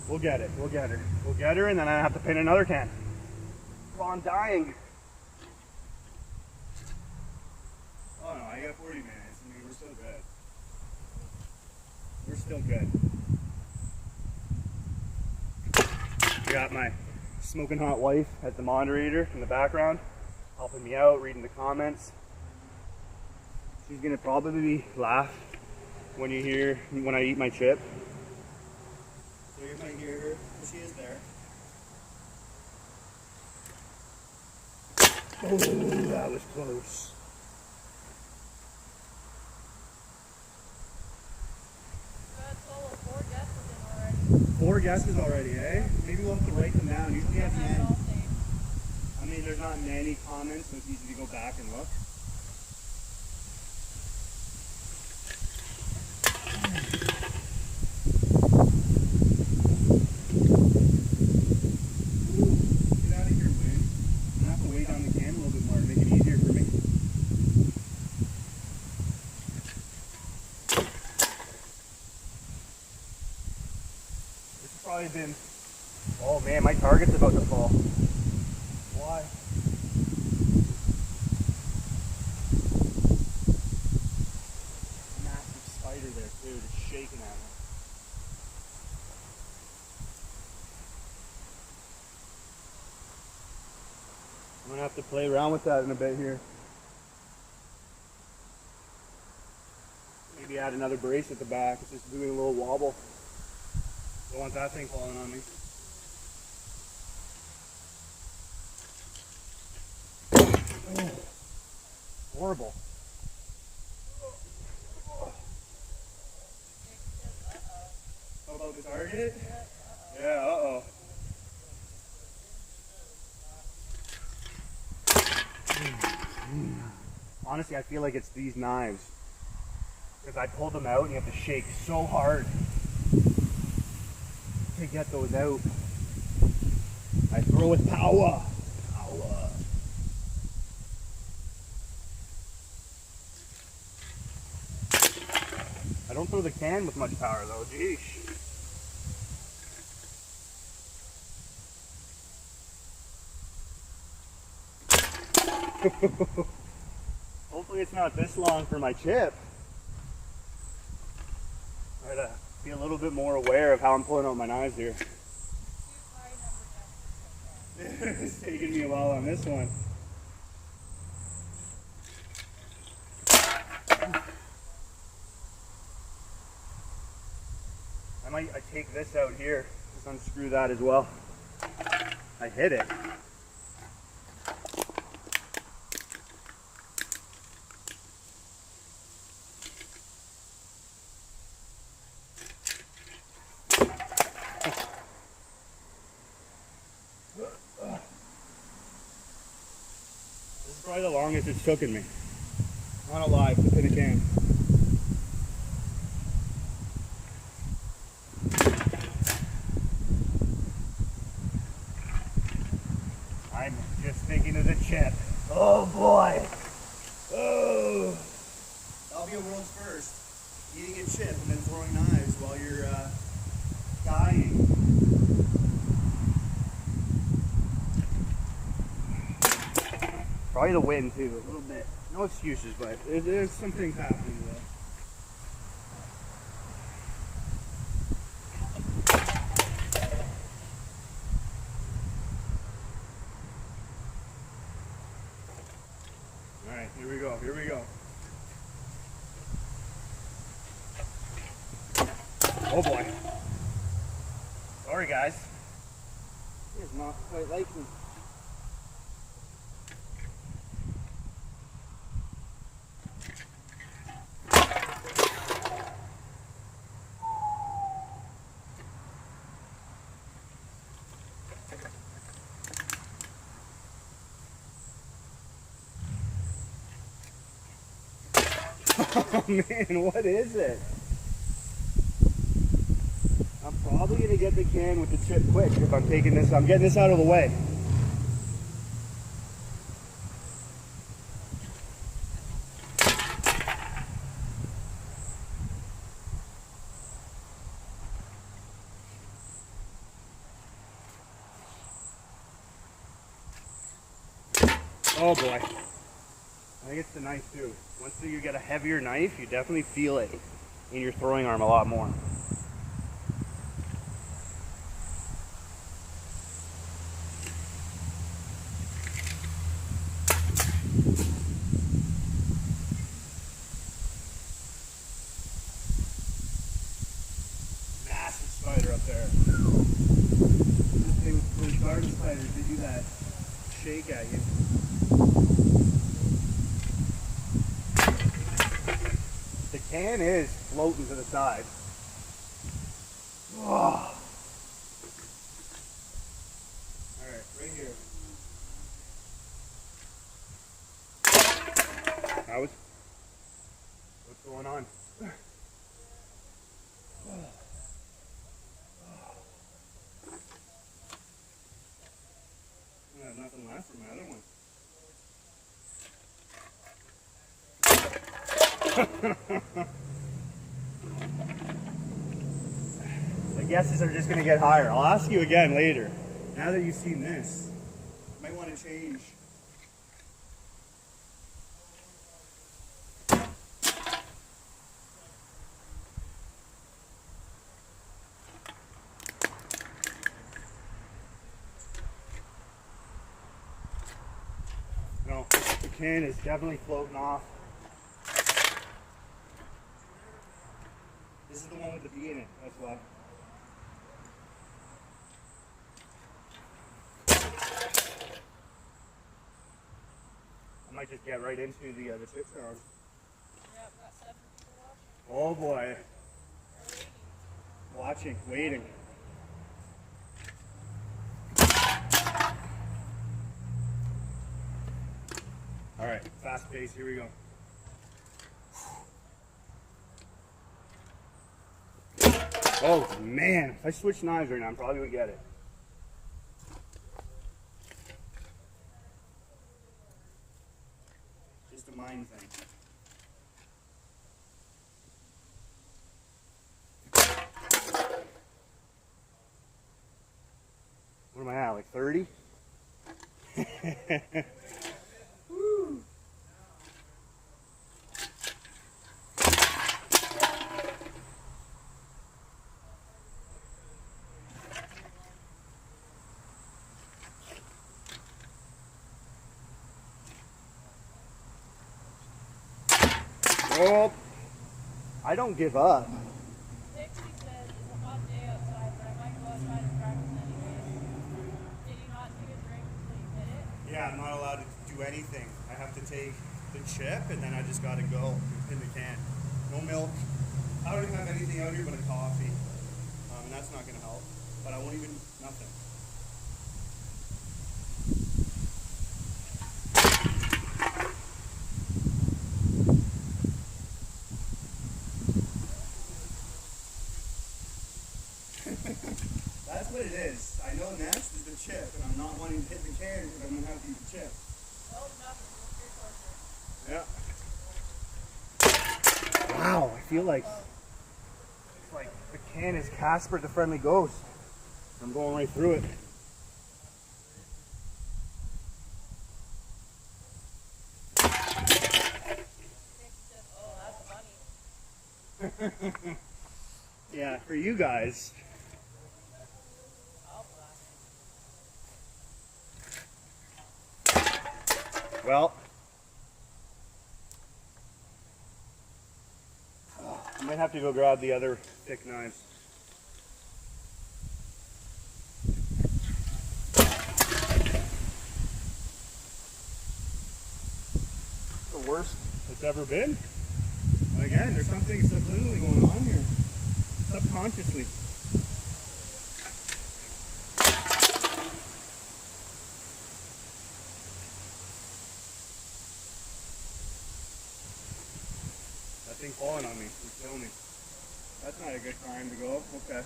We'll get it. We'll get her. We'll get her, and then I have to pin another can. Well, I'm dying. Oh no, I got 40 minutes. I mean, we're still good. We're still good. I got my smoking hot wife at the moderator in the background, helping me out, reading the comments. She's gonna probably laugh when I eat my chip. So you might hear her. She is there. Oh, that was close. Got a total of 4 guesses in already. 4 guesses already, eh? Maybe we'll have to write them down. Usually at the Have it end. all saved. I mean, there's not many comments, so it's easy to go back and look. Get out of here, Wayne. I'm gonna have to weigh down the can a little bit more to make it easier for me. Probably been. Oh man, my target's about to fall. Why? Massive spider there, dude. It's shaking at me. I'm gonna have to play around with that in a bit here. Maybe add another brace at the back. It's just doing a little wobble. Don't want that thing falling on me. Oh, horrible. How about the target? Yeah, uh-oh. Honestly, I feel like it's these knives. Because I pulled them out and you have to shake so hard to get those out. I throw with power. Power. I don't throw the can with much power though, geesh. Hopefully it's not this long for my chip. I gotta be a little bit more aware of how I'm pulling out my knives here. It's taking me a while on this one. I take this out here, just unscrew that as well. I hit it. This is probably the longest it's taken me. On a live to pin a can. I'm just thinking of the chip. Oh boy. Oh. That'll be a world's first. Eating a chip and then throwing knives while you're dying. Probably the wind too, a little bit. No excuses, but there's some things happening though. Alright, here we go, here we go. Oh boy. Sorry guys. It's not quite like me. Oh man, what is it? I'm probably gonna get the can with the chip quick if I'm taking this. I'm getting this out of the way. Oh boy. I think it's the knife too. Once you get a heavier knife, you definitely feel it in your throwing arm a lot more. Massive spider up there. Those garden spiders, they do that shake at you. The can is floating to the side. Oh. Alright, right here. What's going on? I have nothing left for my other one. Like guesses are just gonna get higher. I'll ask you again later. Now that you've seen this, you might want to change. No, the can is definitely floating off. This is the one with the bee in it, that's why. I might just get right into the tip jar. Yeah, I've got 7 people watching. Oh boy, Or watching, waiting. All right, fast pace, here we go. Oh man, if I switch knives right now, I probably would get it. Just a mind thing. What am I at, like 30? Woo. Well, I don't give up. Dixie said it's a hot day outside, but I might go outside and practice anyways. Did you not take a drink until you hit it? Yeah, I'm not allowed to do anything. I have to take the chip and then I just gotta go in the can. No milk. I don't even have anything out here but a coffee. And that's not gonna help. But I won't even, nothing. That's what it is. I know next is the chip, and I'm not wanting to hit the can because I'm gonna have to eat the chip. Oh, nothing. Just your torture. Yeah. Wow, I feel like it's like the can is Casper the Friendly Ghost. I'm going right through it. Dixie said, oh, that's funny. Yeah, for you guys. I'll blast. Well, I might have to go grab the other thick knives. The worst it's ever been. Again, there's something subliminally going on here. Subconsciously. That thing falling on me. It's killing me. That's not a good time to go. Okay.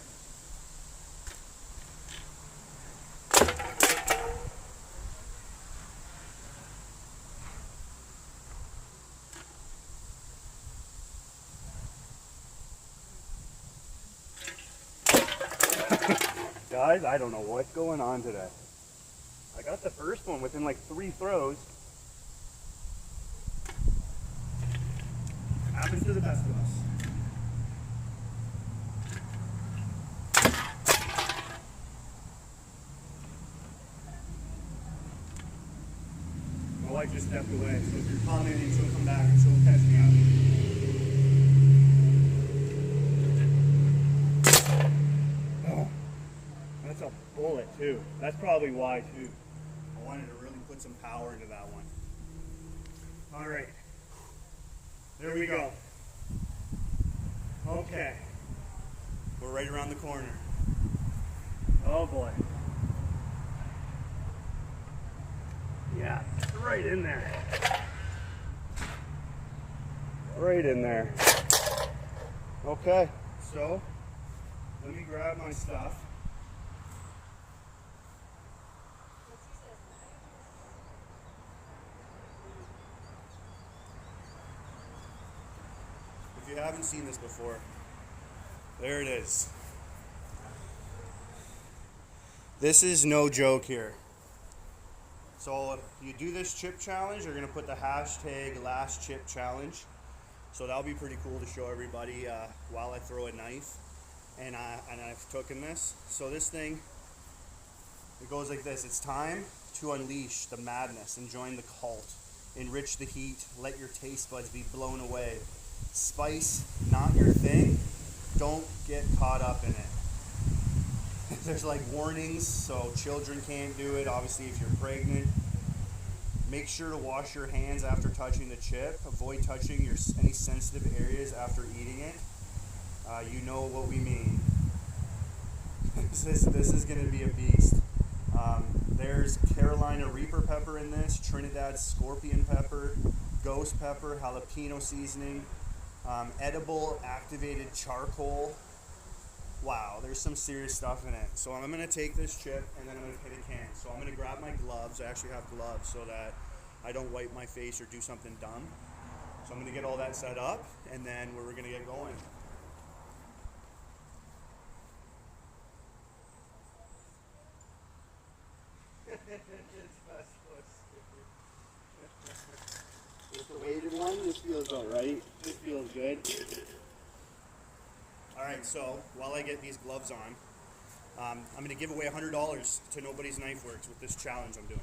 Guys, I don't know what's going on today. I got the first one within like 3 throws. Happens to the best of us. My wife just stepped away, so if you're commenting, she'll come back and she'll catch me up. Oh, that's a bullet too. That's probably why too. I wanted to really put some power into that one. All right, There we go. okay. We're right around the corner. Oh boy. Yeah, right in there. Right in there. Okay, so let me grab my stuff. Dixie says, If you haven't seen this before, there it is. This is no joke here. So if you do this chip challenge, you're gonna put the hashtag last chip challenge. So that'll be pretty cool to show everybody while I throw a knife. And I've taken this. So this thing, it goes like this. It's time to unleash the madness and join the cult. Enrich the heat. Let your taste buds be blown away. Spice, not your thing. Don't get caught up in it. There's like warnings, so children can't do it. Obviously, if you're pregnant, make sure to wash your hands after touching the chip. Avoid touching any sensitive areas after eating it. You know what we mean. This is going to be a beast. There's Carolina Reaper pepper in this, Trinidad scorpion pepper, ghost pepper, jalapeno seasoning, edible activated charcoal. Wow, there's some serious stuff in it. So I'm going to take this chip and then I'm going to hit a can. So I'm going to grab my gloves. I actually have gloves so that I don't wipe my face or do something dumb. So I'm going to get all that set up and then we're going to get going. It's the weighted one. This feels all right. This feels good. All right, so while I get these gloves on, I'm going to give away $100 to Nobody's Knife Works with this challenge I'm doing.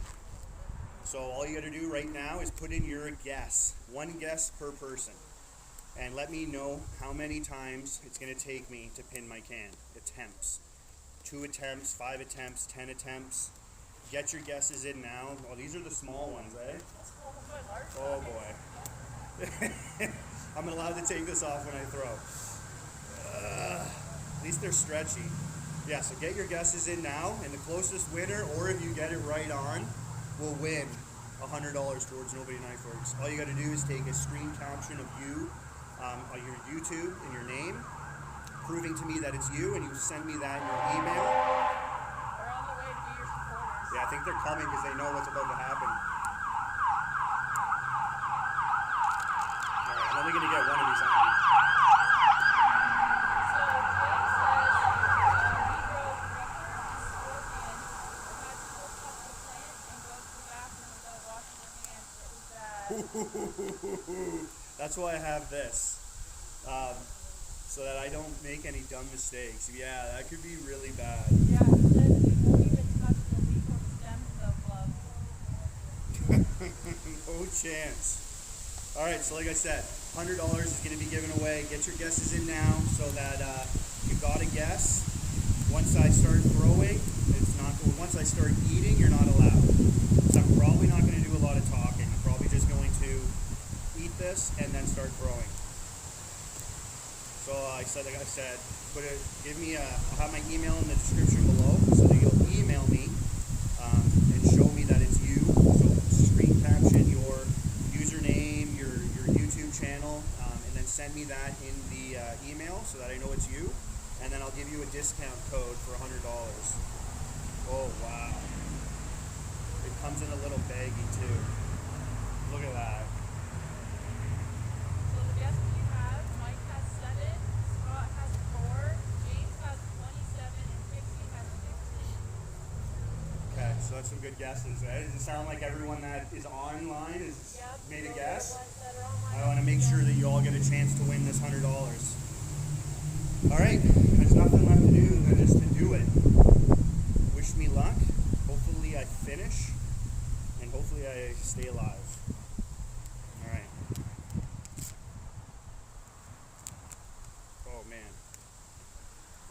So all you got to do right now is put in your guess, one guess per person, and let me know how many times it's going to take me to pin my can. Attempts. 2 attempts, 5 attempts, 10 attempts. Get your guesses in now. Oh, these are the small ones, eh? Oh boy. I'm allowed to take this off when I throw. At least they're stretchy. Yeah, so get your guesses in now, and the closest winner, or if you get it right on, will win $100 towards Nobody Knife Works. All you got to do is take a screen caption of you, on your YouTube and your name, proving to me that it's you, and you send me that in your email. They're on the way to be your supporters. Yeah, I think they're coming because they know what's about to happen. All right, I'm only going to get one of these on. So Jake says he drove Reaper had to touch the plant and go to the bathroom without washing their hands. It was bad. That's why I have this, so that I don't make any dumb mistakes. Yeah, that could be really bad. Yeah, he says he won't even touch the lethal stem cell glove. No chance. All right, so like I said, $100 is going to be given away. Get your guesses in now so that you got a guess. Once I start throwing, it's not. Once I start eating, you're not allowed. So I'm probably not going to do a lot of talking. I'm probably just going to eat this and then start throwing. So like I said, give me I'll have my email in the description below, so that you'll email me and show me that it's you. So screen caption your username, your YouTube channel, and then send me that in the email so that I know it's you, and then I'll give you a discount code for $100. Oh wow! It comes in a little baggie too. Look at that. So the guesses you have, Mike has 7, Scott has 4, James has 27, and Pixie has 15. Okay, so that's some good guesses. Does it sound like everyone that is online has made a guess? I want to make sure that you all get a chance to win this $100. All right, there's nothing left to do than just to do it. Wish me luck. Hopefully I finish, and hopefully I stay alive. All right. Oh man,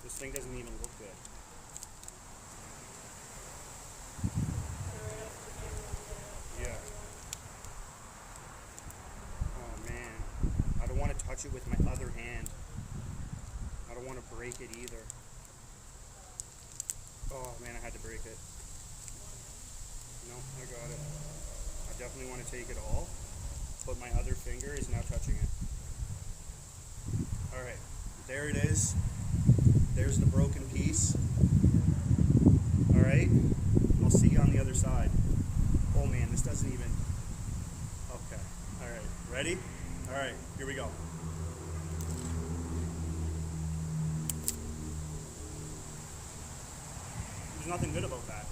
this thing doesn't even look good. Yeah. Oh man, I don't want to touch it with my other hand. I don't want to break it either. Oh man, I had to break it. No, I got it. I definitely want to take it all, but my other finger is now touching it. All right, there it is. There's the broken piece. All right, I'll see you on the other side. Oh man, this doesn't even. Okay. All right, ready? All right, here we go. There's nothing good about that.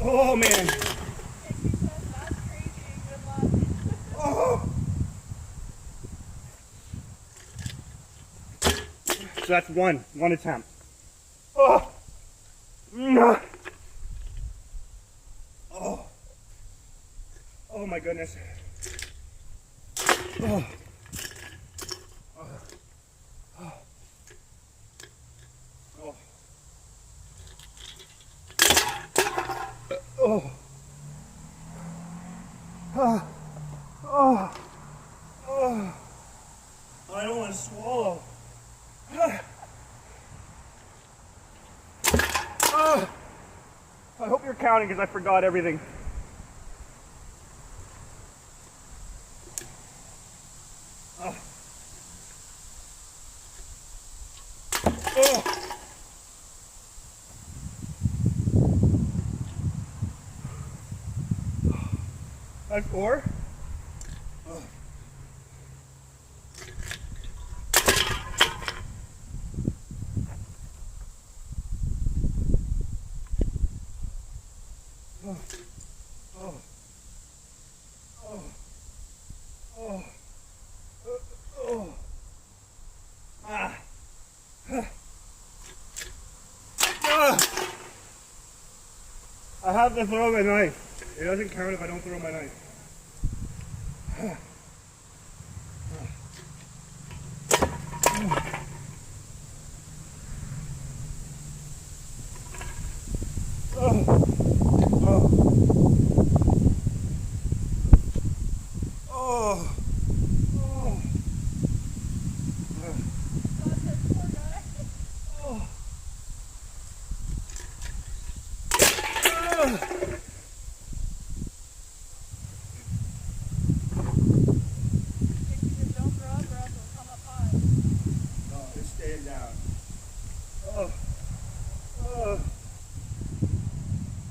Oh man. Oh man. Casey says that's crazy. Good luck. Oh. So that's one attempt. Oh. Mm. Oh. Oh my goodness. Oh. Oh. Oh. Oh. Oh. Oh. Oh. I don't want to swallow. Oh. I hope you're counting because I forgot everything. Oh. Oh. That's four. Oh. Oh. Oh. Oh. Oh. Oh. Ah. Ah. I have to throw my knife. It doesn't count if I don't throw my knife. Oh. Oh. Oh. Oh. God, that poor guy. Oh. Casey says don't throw up or else it'll come up high. No, just staying down. Oh. Oh.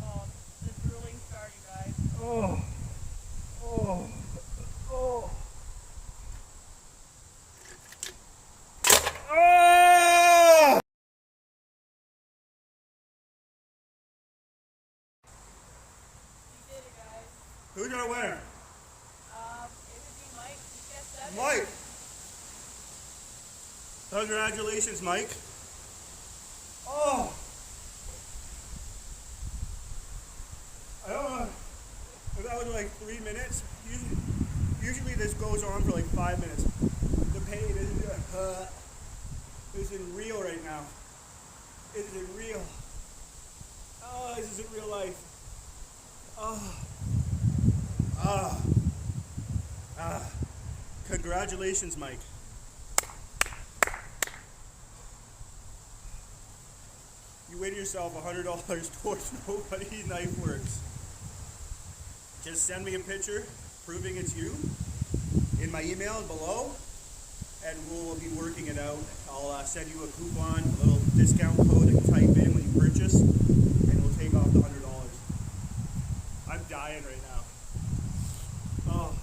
Oh, the drooling starting, guys. Oh. Oh. Oh. Ah! You did it, guys. Who's our winner? It would be Mike. He gets 7. Mike. Congratulations, Mike. Oh. I don't know if that was like 3 minutes. Usually this goes on for like 5 minutes. The pain isn't real right now. It isn't real. Oh, this isn't real life. Oh. Ah. Ah. Congratulations, Mike. You win yourself $100 towards Nobody's Knife Works. Just send me a picture proving it's you in my email below, and we'll be working it out. I'll send you a coupon, a little discount code you can type in when you purchase, and we'll take off the $100. I'm dying right now. Oh.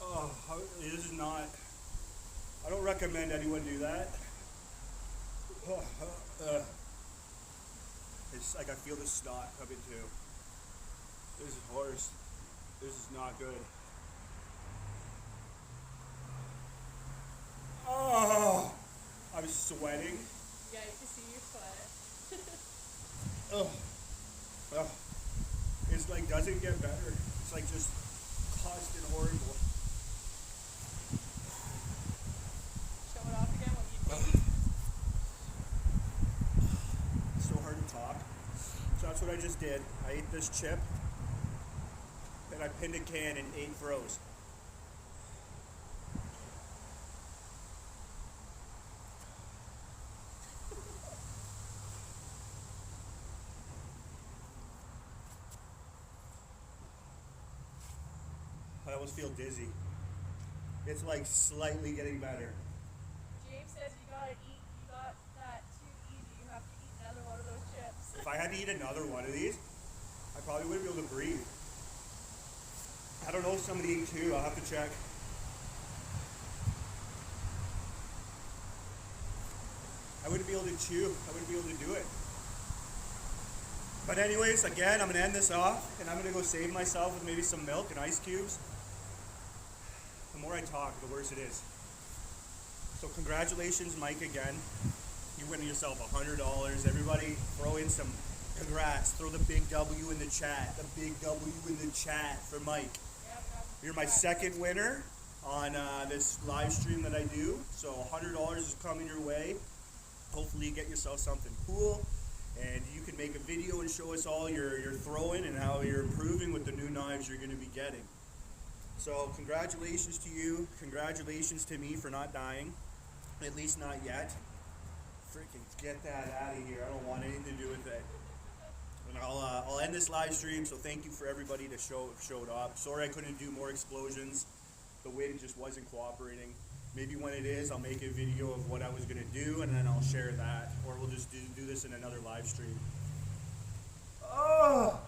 Oh, this is not. I don't recommend anyone do that. It's like I feel the snot coming too. This is horse. This is not good. Oh, I'm sweating. Yeah, you can see your sweat. Oh, oh. It's like doesn't get better. It's like just constant horrible. Show it off again what you did. It's so hard to talk. So that's what I just did. I ate this chip, and I pinned a can and 8 throws. I almost feel dizzy. It's like slightly getting better. James says had to eat another one of these, I probably wouldn't be able to breathe. I don't know if somebody ate two. I'll have to check. I wouldn't be able to chew. I wouldn't be able to do it. But anyways, again, I'm going to end this off, and I'm going to go save myself with maybe some milk and ice cubes. The more I talk, the worse it is. So congratulations, Mike, again. You win yourself $100. Everybody throw in some congrats. Throw the big W in the chat. The big W in the chat for Mike. You're my second winner on this live stream that I do. So $100 is coming your way. Hopefully you get yourself something cool. And you can make a video and show us all your throwing and how you're improving with the new knives you're going to be getting. So congratulations to you. Congratulations to me for not dying. At least not yet. Freaking get that out of here. I don't want anything to do with it. And I'll end this live stream, so thank you for everybody that showed up. Sorry I couldn't do more explosions. The wind just wasn't cooperating. Maybe when it is, I'll make a video of what I was going to do, and then I'll share that. Or we'll just do this in another live stream. Oh!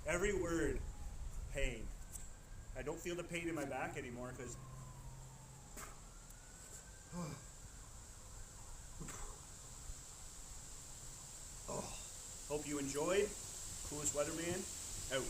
Every word, pain. I don't feel the pain in my back anymore because... Oh. Hope you enjoyed. Coolest Weatherman, out.